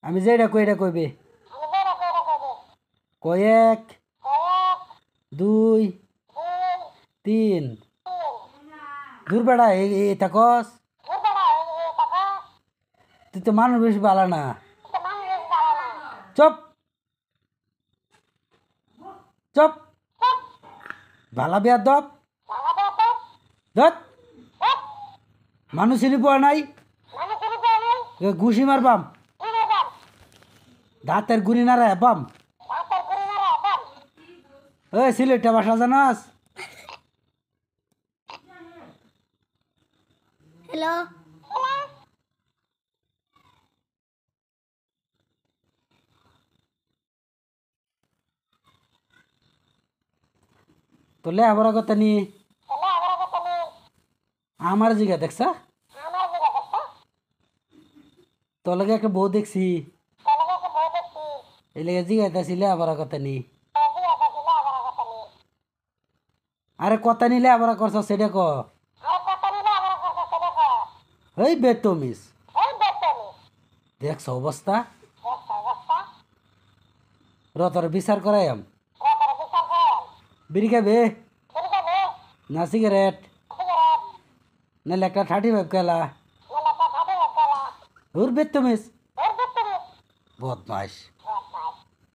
আমি যেটা কই এটা কইবে কয়েক 2 3 দূর বেড়া এই থাকস তুই তো মানুষ বেশি ভালো না চুপ চুপ ভালা বিয়ার দপ মানুষ চিনি পোৱা নাই ঘুষি মারবাম দাঁতের গুড়ি নাড়া বাম ওই সিলেটটা ভাষা জানাস হ্যালো তো লেখাপড়া করতে নি আমার জিগা দেখছা তোর লগে একটা বউ দেখছি এই লেগে জিগাইতেছি লেখাপড়া করতে নি আরে কথা নি লেখাপড়া করছ সেটা ক এই বেতমিস দেখছ অবস্থা রতর বিচার করাইম বিড়ি খাবে না সিগারেট না একটা 35 কেলা ওর বেতমিস বদমাস